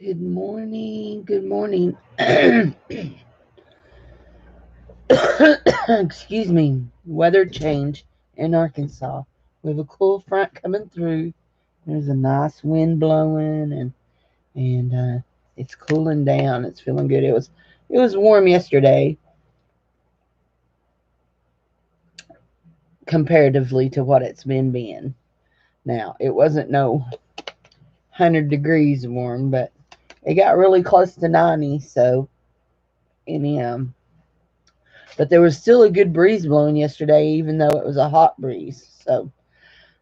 Good morning. Good morning. Excuse me. Weather change in Arkansas. We have a cool front coming through. There's a nice wind blowing, and it's cooling down. It's feeling good. It was warm yesterday comparatively to what it's been. Now it wasn't no 100 degrees warm, but it got really close to 90. So anyhow. But there was still a good breeze blowing yesterday, even though it was a hot breeze.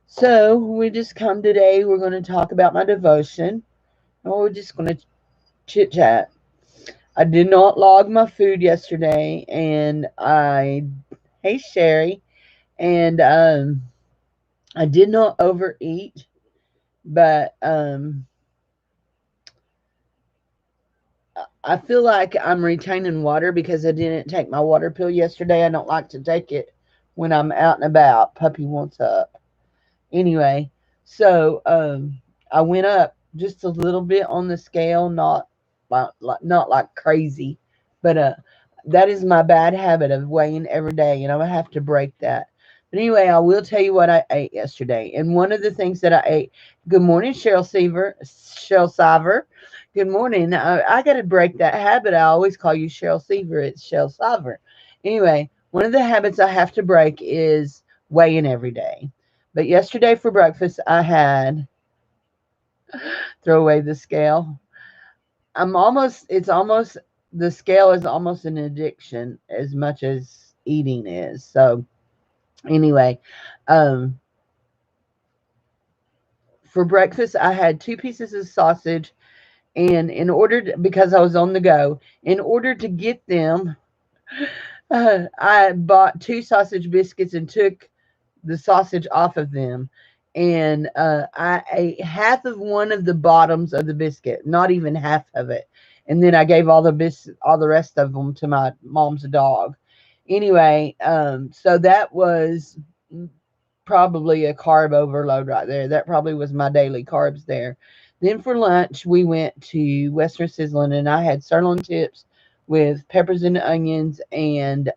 So we just come today. We're going to talk about my devotion, or we're just going to chit chat. I did not log my food yesterday, and hey Sherry, and I did not overeat, but I feel like I'm retaining water because I didn't take my water pill yesterday. I don't like to take it when I'm out and about. Puppy wants up. Anyway, so I went up just a little bit on the scale, not like crazy, but that is my bad habit of weighing every day, and I'm gonna have to break that. But anyway, I will tell you what I ate yesterday, and one of the things that I ate. Good morning, Cheryl Siver. Good morning. I got to break that habit. I always call you Cheryl Seaver. It's Cheryl Siver. Anyway, one of the habits I have to break is weighing every day. But yesterday for breakfast, I had throw away the scale. The scale is almost an addiction as much as eating is. So, anyway, um, for breakfast, I had 2 pieces of sausage. And because I was on the go, in order to get them, I bought 2 sausage biscuits and took the sausage off of them. And I ate half of one of the bottoms of the biscuit, not even half of it. And then I gave all the rest of them to my mom's dog. Anyway, so that was probably a carb overload right there. That probably was my daily carbs there. Then for lunch, we went to Western Sizzling, and I had sirloin tips with peppers and onions and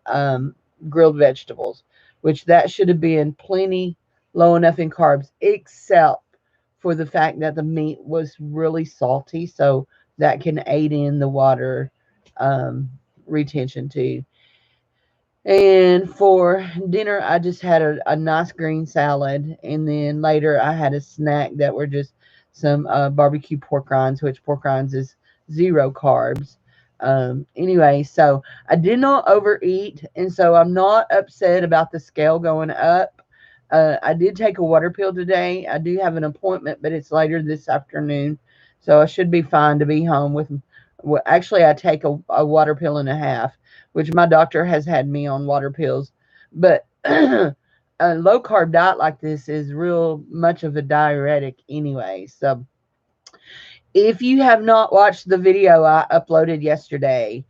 grilled vegetables, which that should have been plenty low enough in carbs, except for the fact that the meat was really salty, so that can aid in the water um, retention too. And for dinner, I just had a nice green salad. And then later, I had a snack that were just some barbecue pork rinds, which pork rinds is zero carbs. Anyway, so I did not overeat. And so I'm not upset about the scale going up. I did take a water pill today. I do have an appointment, but it's later this afternoon. So I should be fine to be home with. Well, actually, I take a water pill and a half, which my doctor has had me on water pills. But a low carb diet like this is real much of a diuretic anyway. So if you have not watched the video I uploaded yesterday,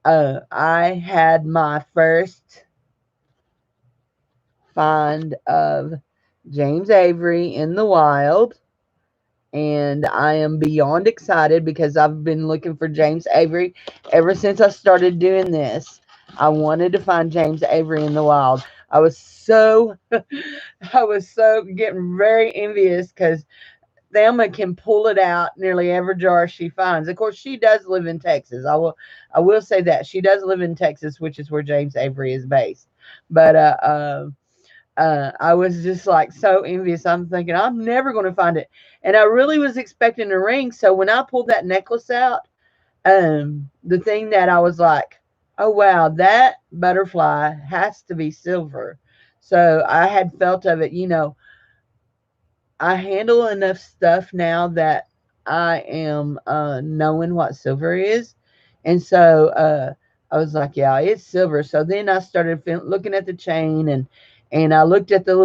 I had my first find of James Avery in the wild. And I am beyond excited because I've been looking for James Avery ever since I started doing this. I wanted to find James Avery in the wild. I was so I was so getting very envious because Thelma can pull it out nearly every jar she finds. Of course, she does live in Texas. I will say that she does live in Texas, which is where James Avery is based. But I was just like so envious. I'm thinking I'm never going to find it, and I really was expecting a ring. So when I pulled that necklace out, the thing that I was like, oh wow, that butterfly has to be silver. So I had felt of it. I handle enough stuff now that I am knowing what silver is, and so I was like, yeah, it's silver. So then I started looking at the chain, and I looked at the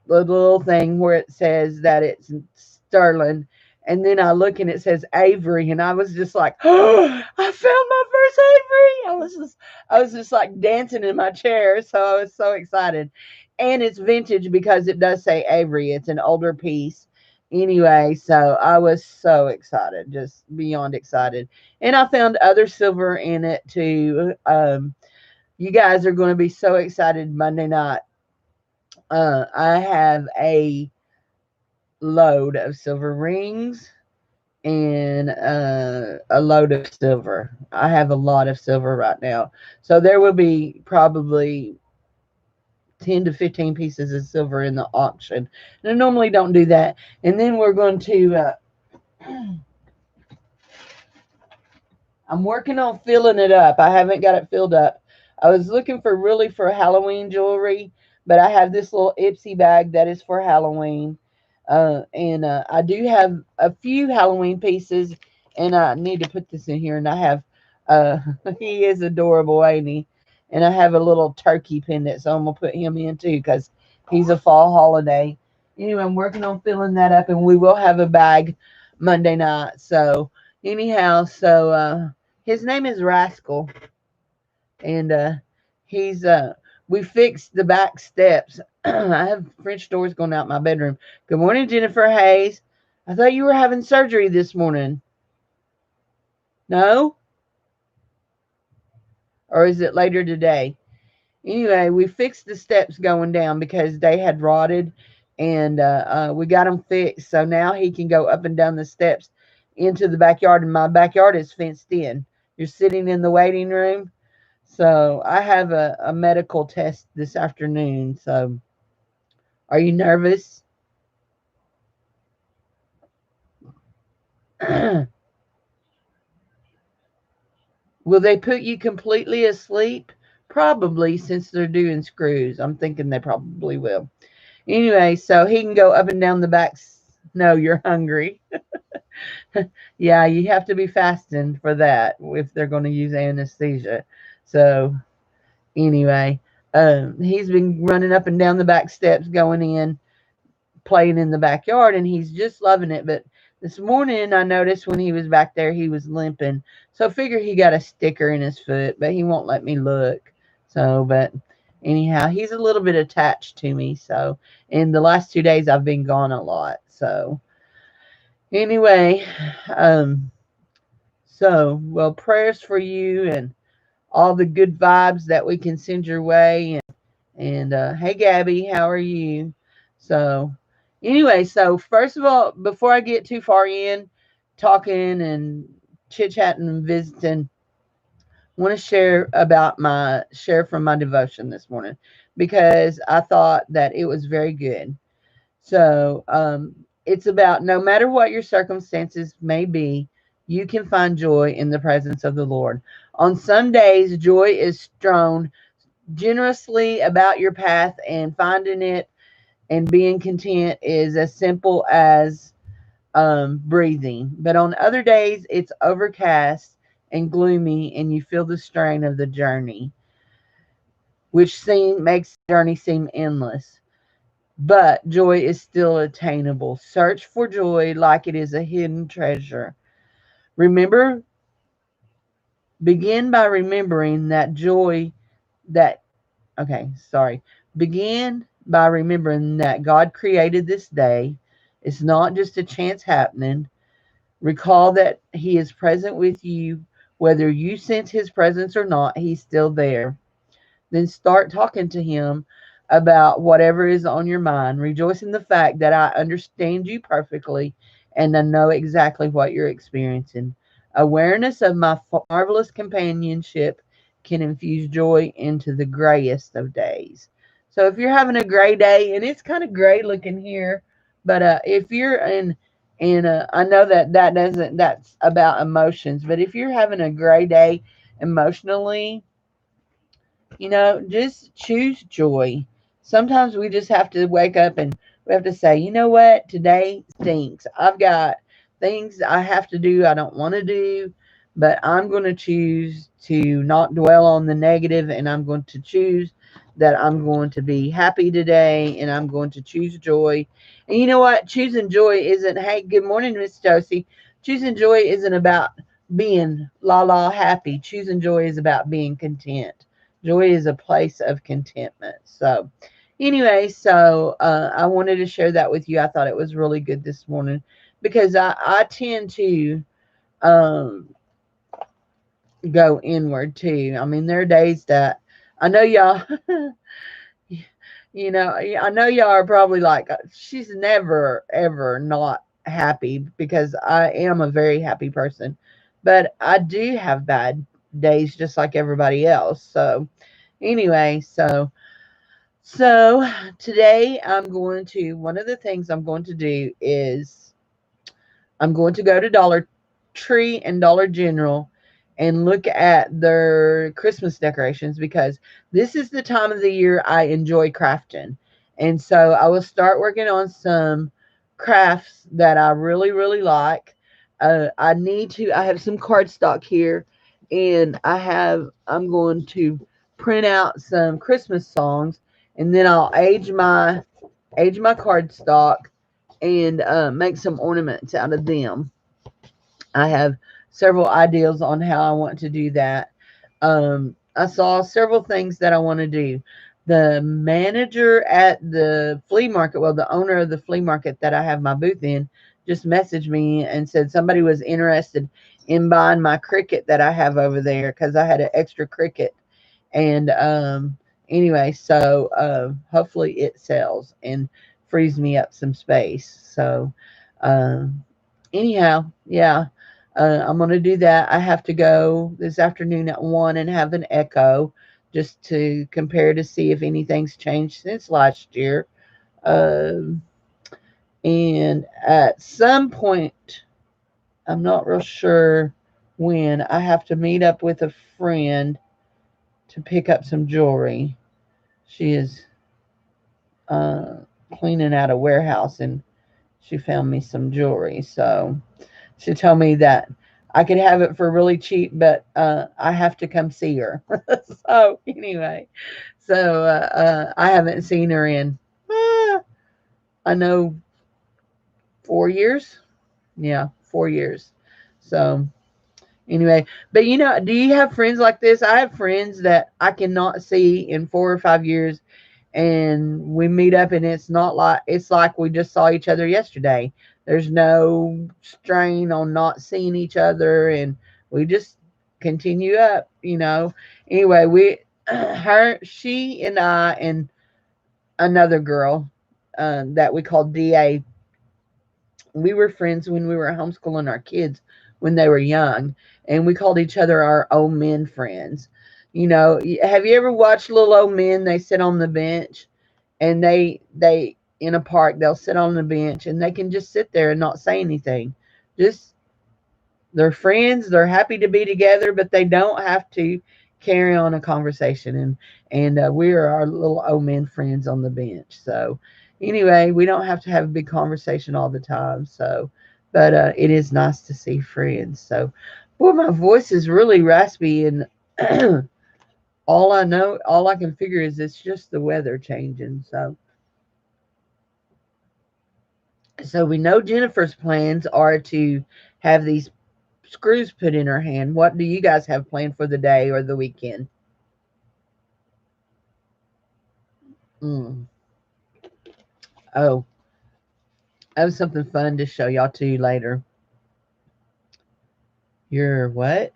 little thing where it says that it's sterling, and then I look and it says Avery, and I was just like, oh, I found my first Avery. I was just like dancing in my chair, so I was so excited. And it's vintage because it does say Avery. It's an older piece, Anyway, so I was so excited, just beyond excited. And I found other silver in it too. You guys are going to be so excited Monday night. I have a load of silver rings and a load of silver. I have a lot of silver right now. So there will be probably 10 to 15 pieces of silver in the auction. And I normally don't do that. And then we're going to, I'm working on filling it up. I haven't got it filled up. I was looking for really for Halloween jewelry, but I have this little Ipsy bag that is for Halloween. And I do have a few Halloween pieces, and I need to put this in here. And I have, uh, he is adorable, ain't he? And I have a little turkey pendant, so I'm going to put him in too because he's a fall holiday. Anyway, I'm working on filling that up, and we will have a bag Monday night. So, anyhow, so his name is Rascal, and he's we fixed the back steps. I have French doors going out my bedroom. Good morning, Jennifer Hayes. I thought you were having surgery this morning. No? Or is it later today? Anyway, we fixed the steps going down because they had rotted, and we got them fixed. So now he can go up and down the steps into the backyard, and my backyard is fenced in. You're sitting in the waiting room. So I have a medical test this afternoon. So are you nervous? Will they put you completely asleep? Probably, since they're doing screws. I'm thinking they probably will. Anyway, so he can go up and down the back. No, you're hungry. Yeah, you have to be fasting for that if they're going to use anesthesia. So anyway, he's been running up and down the back steps, going in, playing in the backyard, and he's just loving it. But this morning I noticed when he was back there he was limping, so I figure he got a sticker in his foot, but he won't let me look. So but anyhow, he's a little bit attached to me. So in the last 2 days I've been gone a lot. So anyway, um so well, prayers for you and all the good vibes that we can send your way. And hey, Gabby, how are you? So, anyway, so first of all, before I get too far in talking and chit chatting and visiting, I want to share from my devotion this morning because I thought that it was very good. So, it's about no matter what your circumstances may be, you can find joy in the presence of the Lord. On some days, joy is strewn generously about your path, and finding it and being content is as simple as breathing. But on other days, it's overcast and gloomy, and you feel the strain of the journey, which makes the journey seem endless. But joy is still attainable. Search for joy like it is a hidden treasure. Remember, begin by remembering that joy that Okay, sorry. Begin by remembering that God created this day. It's not just a chance happening. Recall that He is present with you. Whether you sense His presence or not, He's still there. Then start talking to Him about whatever is on your mind. Rejoice in the fact that I understand you perfectly and I know exactly what you're experiencing. Awareness of my marvelous companionship can infuse joy into the grayest of days. So if you're having a gray day, and it's kind of gray looking here, but if you're in, and I know that that's about emotions, but if you're having a gray day emotionally, just choose joy. Sometimes we just have to wake up and we have to say, you know what, today stinks. I've got things I have to do I don't want to do, but I'm going to choose to not dwell on the negative, and I'm going to choose that I'm going to be happy today, and I'm going to choose joy. And you know what? Choosing joy isn't, hey, good morning, Miss Josie. Choosing joy isn't about being la la happy. Choosing joy is about being content. Joy is a place of contentment. So, Anyway, so I wanted to share that with you. I thought it was really good this morning because I tend to um, go inward too. I mean, there are days that I know y'all, I know y'all are probably like, she's never, ever not happy because I am a very happy person. But I do have bad days just like everybody else. So, anyway, so today one of the things I'm going to do is I'm going to go to Dollar Tree and Dollar General and look at their Christmas decorations because this is the time of the year I enjoy crafting. And so I will start working on some crafts that I really, really like. I have some cardstock here and I'm going to print out some Christmas songs and then I'll age my cardstock and make some ornaments out of them. I have several ideas on how I want to do that. I saw several things that I want to do. The manager at the flea market, well, the owner of the flea market that I have my booth in, just messaged me and said somebody was interested in buying my cricket that I have over there because I had an extra cricket. And anyway, so hopefully it sells and frees me up some space. So anyhow, yeah, I'm going to do that. I have to go this afternoon at 1 and have an echo just to compare to see if anything's changed since last year. Um, and at some point, I'm not real sure when, I have to meet up with a friend to pick up some jewelry. She is uh, cleaning out a warehouse and she found me some jewelry. So she told me that I could have it for really cheap, but I have to come see her. So anyway, so I haven't seen her in, I know, 4 years. Yeah, 4 years. So anyway, but do you have friends like this? I have friends that I cannot see in 4 or 5 years, and we meet up, and it's like we just saw each other yesterday. There's no strain on not seeing each other, and we just continue up. Anyway, she and I and another girl that we called DA, we were friends when we were homeschooling our kids when they were young, and we called each other our old men friends. Have you ever watched little old men? They sit on the bench, and they in a park, they'll sit on the bench and they can just sit there and not say anything. Just they're friends, they're happy to be together, but they don't have to carry on a conversation. And we are our little old men friends on the bench. So anyway, we don't have to have a big conversation all the time. So, but it is nice to see friends. So, boy, my voice is really raspy, and all I can figure is it's just the weather changing. So we know Jennifer's plans are to have these screws put in her hand. What do you guys have planned for the day or the weekend? Mm. Oh, I have something fun to show y'all too later. You're what?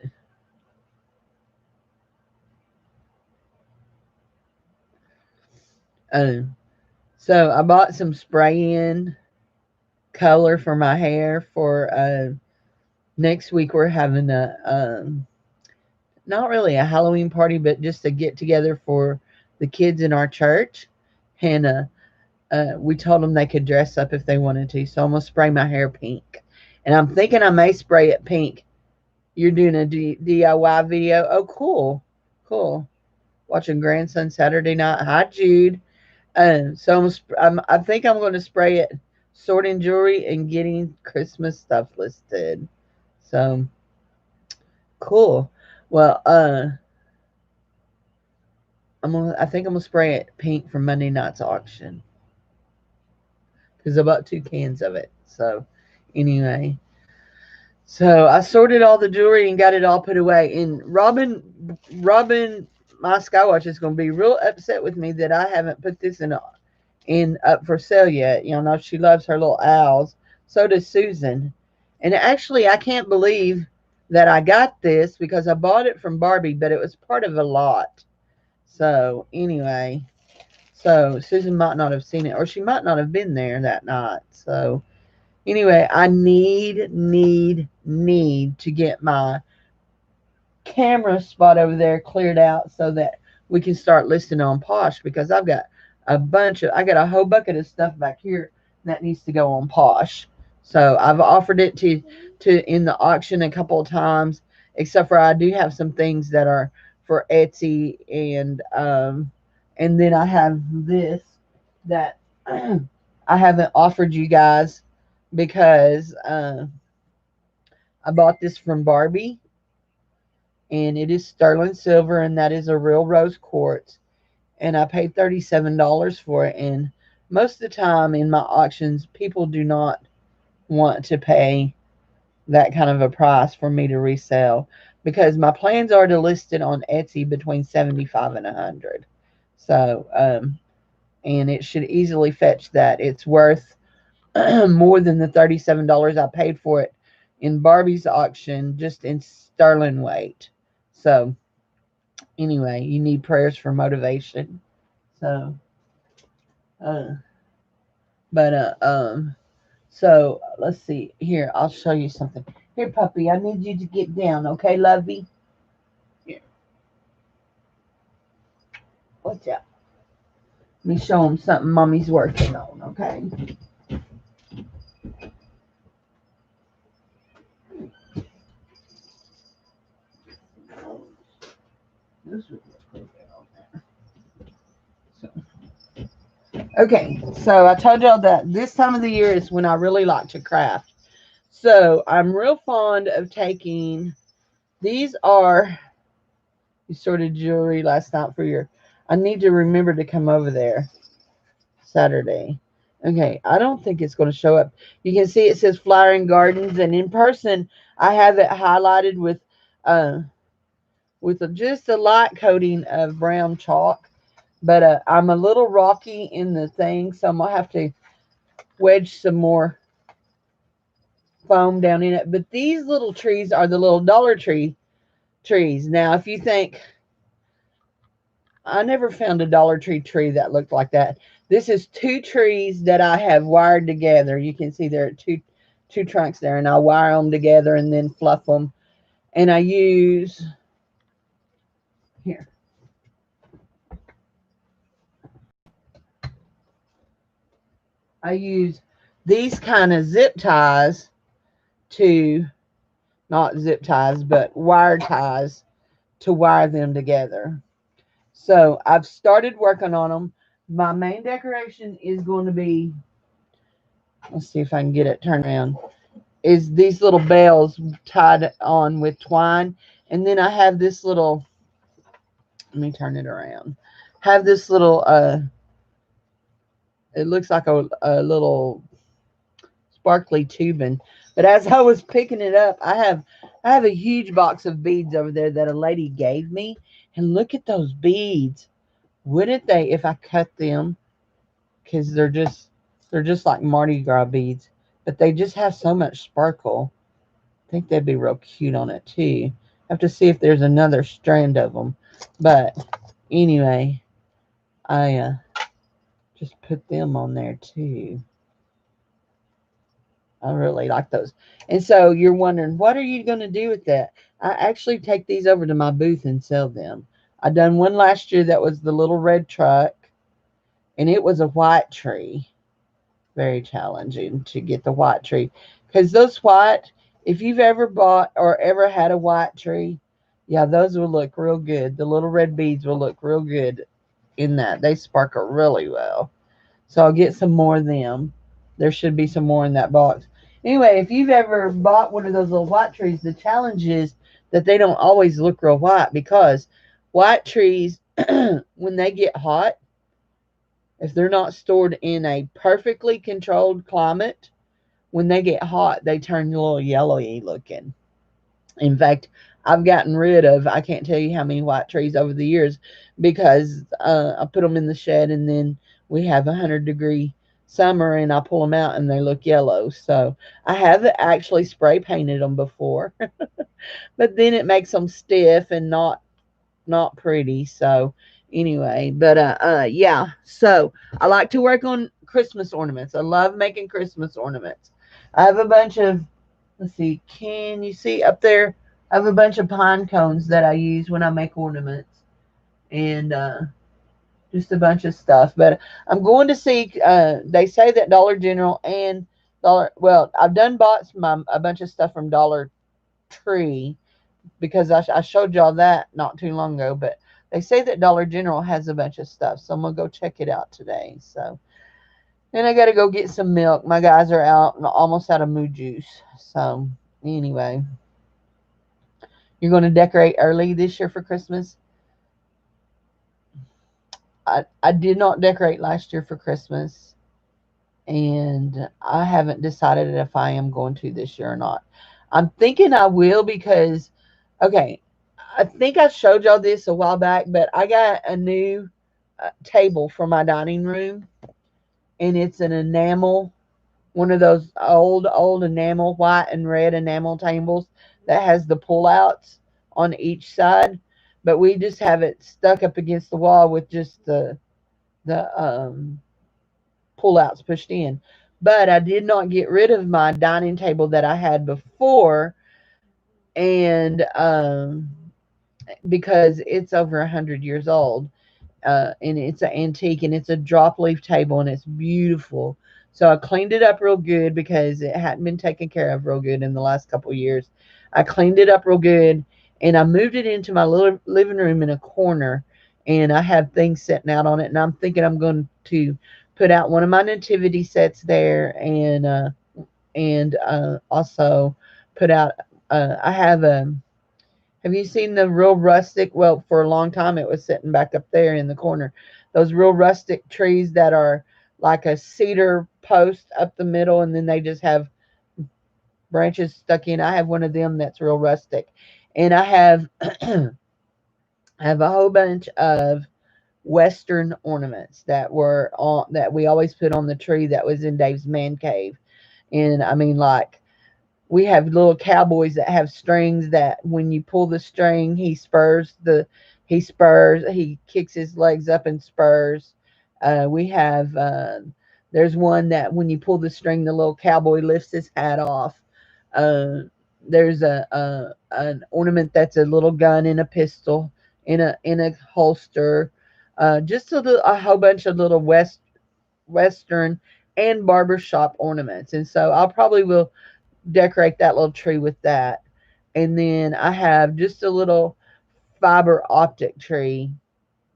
Oh, so I bought some spray-in color for my hair for next week. We're having a not really a Halloween party, but just a get together for the kids in our church. And we told them they could dress up if they wanted to. So I'm going to spray my hair pink. And I'm thinking I may spray it pink. You're doing a DIY video? Oh, cool. Cool. Watching grandson Saturday night. Hi, Jude. So I think I'm going to spray it sorting jewelry and getting Christmas stuff listed. So cool. Well, I think I'm gonna spray it pink for Monday night's auction because I bought 2 cans of it. So anyway, so I sorted all the jewelry and got it all put away. And Robin my Skywatch is going to be real upset with me that I haven't put this in up for sale yet. You know, she loves her little owls. So does Susan. And actually, I can't believe that I got this because I bought it from Barbie, but it was part of a lot. So anyway, so Susan might not have seen it, or she might not have been there that night. So anyway, I need to get my camera spot over there cleared out so that we can start listing on Posh, because I got a whole bucket of stuff back here that needs to go on Posh. So I've offered it to in the auction a couple of times, except for I do have some things that are for Etsy, and then I have this that I haven't offered you guys because I bought this from Barbie, and it is sterling silver, and that is a real rose quartz, and I paid $37 for it. And most of the time in my auctions, people do not want to pay that kind of a price for me to resell, because my plans are to list it on Etsy between 75 and 100. So and it should easily fetch that. It's worth more than the $37 I paid for it in Barbie's auction, just in sterling weight. So anyway, you need prayers for motivation. So so let's see here. I'll show you something here, puppy. I need you to get down, okay, lovey? Here, watch out. Let me show him something mommy's working on, okay? This would look pretty good on there. So, okay, so I told y'all that this time of the year is when I really like to craft. So I'm real fond of taking, these are you sorted jewelry last night for your, I need to remember to come over there Saturday. Okay, I don't think it's going to show up. You can see it says Flowering Gardens, and in person I have it highlighted with just a light coating of brown chalk. But I'm a little rocky in the thing, so I'm going to have to wedge some more foam down in it. But these little trees are the little Dollar Tree trees. Now, if you think, I never found a Dollar Tree tree that looked like that. This is two trees that I have wired together. You can see there are two trunks there, and I wire them together and then fluff them. And I use, here, I use these kind of zip ties to, not zip ties, but wire ties to wire them together. So I've started working on them. My main decoration is going to be, let's see if I can get it turned around, is these little bells tied on with twine. And then I have this little, let me turn it around, have this little, it looks like a little sparkly tubing. But as I was picking it up, I have a huge box of beads over there that a lady gave me. And look at those beads. Wouldn't they, if I cut them, because they're just like Mardi Gras beads, but they just have so much sparkle. I think they'd be real cute on it too. I have to see if there's another strand of them. But anyway, I just put them on there too. I really like those. And so you're wondering, what are you going to do with that? I actually take these over to my booth and sell them. I done one last year that was the little red truck, and it was a white tree. Very challenging to get the white tree, because those white, if you've ever bought or ever had a white tree, yeah, those will look real good. The little red beads will look real good in that. They sparkle really well. So I'll get some more of them. There should be some more in that box. Anyway, if you've ever bought one of those little white trees, the challenge is that they don't always look real white, because white trees, when they get hot, if they're not stored in a perfectly controlled climate, when they get hot, they turn a little yellowy looking. In fact, I've gotten rid of, I can't tell you how many white trees over the years, because I put them in the shed, and then we have 100-degree summer, and I pull them out and they look yellow. So I have actually spray painted them before, but then it makes them stiff and not pretty. So anyway, but yeah. So I like to work on Christmas ornaments. I love making Christmas ornaments. I have a bunch of, let's see, can you see up there? I have a bunch of pine cones that I use when I make ornaments, and just a bunch of stuff. But I'm going to see. They say that Dollar General and Well, I've done bought a bunch of stuff from Dollar Tree, because I showed y'all that not too long ago. But they say that Dollar General has a bunch of stuff, so I'm gonna go check it out today. So, and I got to go get some milk. My guys are out and almost out of moo juice. So anyway, you're going to decorate early this year for Christmas? I did not decorate last year for Christmas, and I haven't decided if I am going to this year or not. I'm thinking I will, because, okay, I think I showed y'all this a while back, but I got a new table for my dining room, and it's an enamel, one of those old enamel, white and red enamel tables that has the pull-outs on each side. But we just have it stuck up against the wall with just the pull-outs pushed in. But I did not get rid of my dining table that I had before, and because it's over 100 years old, and it's an antique, and it's a drop leaf table, and it's beautiful. So I cleaned it up real good, because it hadn't been taken care of real good in the last couple of years. I cleaned it up real good, and I moved it into my little living room in a corner, and I have things sitting out on it. And I'm thinking I'm going to put out one of my nativity sets there, and also put out. I have a Have you seen the real rustic? Well, for a long time it was sitting back up there in the corner. Those real rustic trees that are like a cedar post up the middle, and then they just have branches stuck in. I have one of them that's real rustic, and I have I have a whole bunch of Western ornaments that we always put on the tree that was in Dave's man cave. And I mean, like, we have little cowboys that have strings that when you pull the string, he kicks his legs up and spurs. We have there's one that when you pull the string, the little cowboy lifts his hat off. Uh, there's an ornament that's a little gun and a pistol in a holster. Just a whole bunch of little Western and barbershop ornaments. And so I'll probably will decorate that little tree with that. And then I have just a little fiber optic tree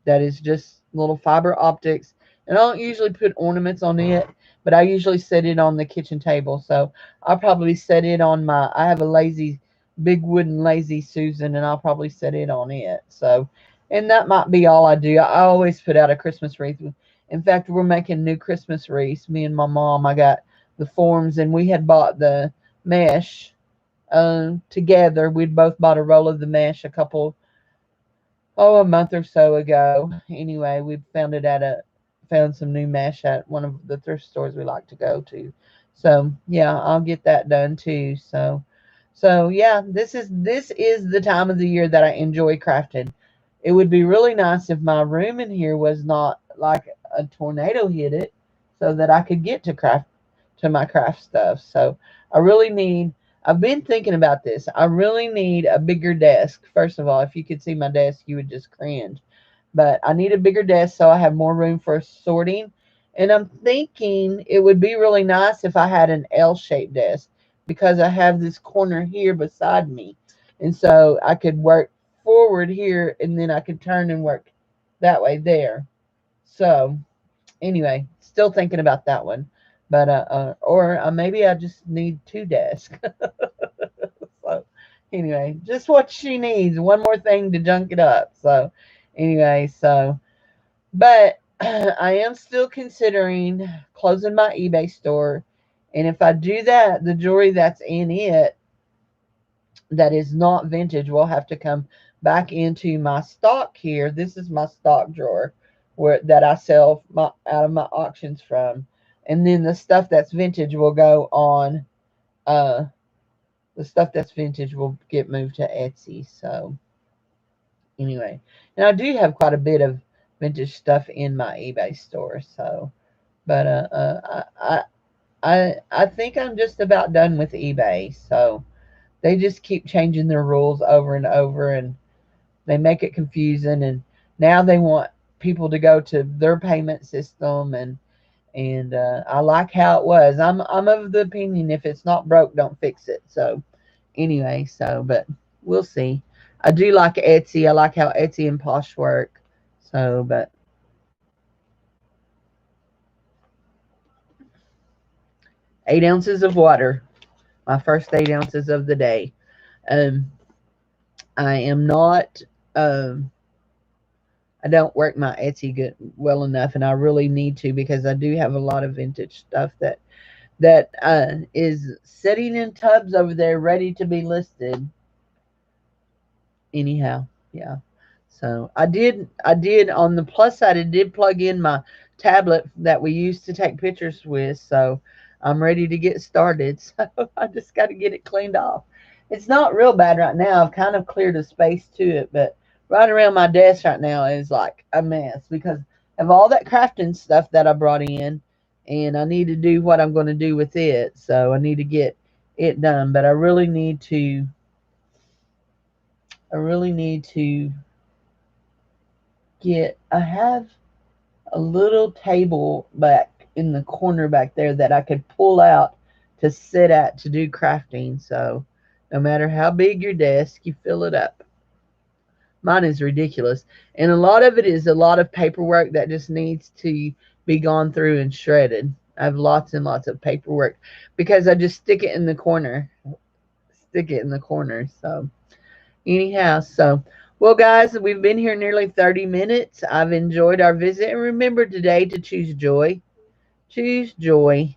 that is just little fiber optics. And I don't usually put ornaments on it, but I usually set it on the kitchen table. So I'll probably set it on I have a big wooden lazy Susan, and I'll probably set it on it. So, and that might be all I do. I always put out a Christmas wreath. In fact, we're making new Christmas wreaths. Me and my mom, I got the forms, and we had bought the mesh together. We'd both bought a roll of the mesh a month or so ago. Anyway, we found some new mesh at one of the thrift stores we like to go to. So yeah, I'll get that done too. So yeah, this is the time of the year that I enjoy crafting. It would be really nice if my room in here was not like a tornado hit it, so that I could get to my craft stuff. So I've been thinking about this. I really need a bigger desk. First of all, if you could see my desk, you would just cringe. But I need a bigger desk so I have more room for sorting. And I'm thinking it would be really nice if I had an L-shaped desk, because I have this corner here beside me. And so I could work forward here, and then I could turn and work that way there. So anyway, still thinking about that one. But or maybe I just need two desks. So anyway, just what she needs. One more thing to junk it up. So anyway, but I am still considering closing my eBay store. And if I do that, the jewelry that's in it that is not vintage will have to come back into my stock here. This is my stock drawer where that I sell out of my auctions from. And then the stuff that's vintage will go on uh the stuff that's vintage will get moved to Etsy. So anyway, and I do have quite a bit of vintage stuff in my eBay store. So, but I think I'm just about done with eBay. So they just keep changing their rules over and over, and they make it confusing. And now they want people to go to their payment system, and I like how it was. I'm of the opinion if it's not broke, don't fix it. So anyway, so but we'll see. I do like Etsy. I like how Etsy and Posh work. So, but 8 ounces of water. My first 8 ounces of the day. Um, I am not. Um, I don't work my Etsy good well enough, and I really need to because I do have a lot of vintage stuff that is sitting in tubs over there, ready to be listed. Anyhow, yeah. So I did on the plus side. I did plug in my tablet that we used to take pictures with. So I'm ready to get started. So I just got to get it cleaned off. It's not real bad right now. I've kind of cleared a space to it, but right around my desk right now is like a mess because of all that crafting stuff that I brought in, and I need to do what I'm going to do with it. So I need to get it done, but I really need to I have a little table back in the corner back there that I could pull out to sit at to do crafting. So no matter how big your desk, you fill it up. Mine is ridiculous. And a lot of it is a lot of paperwork that just needs to be gone through and shredded. I have lots and lots of paperwork because I just stick it in the corner. Stick it in the corner. So anyhow, so well, guys, we've been here nearly 30 minutes. I've enjoyed our visit. And remember today to choose joy. Choose joy.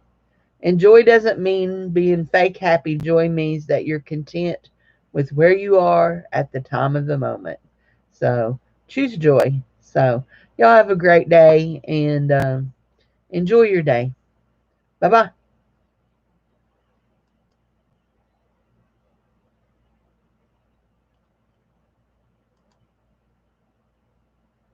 And joy doesn't mean being fake happy. Joy means that you're content with where you are at the time of the moment. So choose joy. So y'all have a great day and enjoy your day. Bye bye.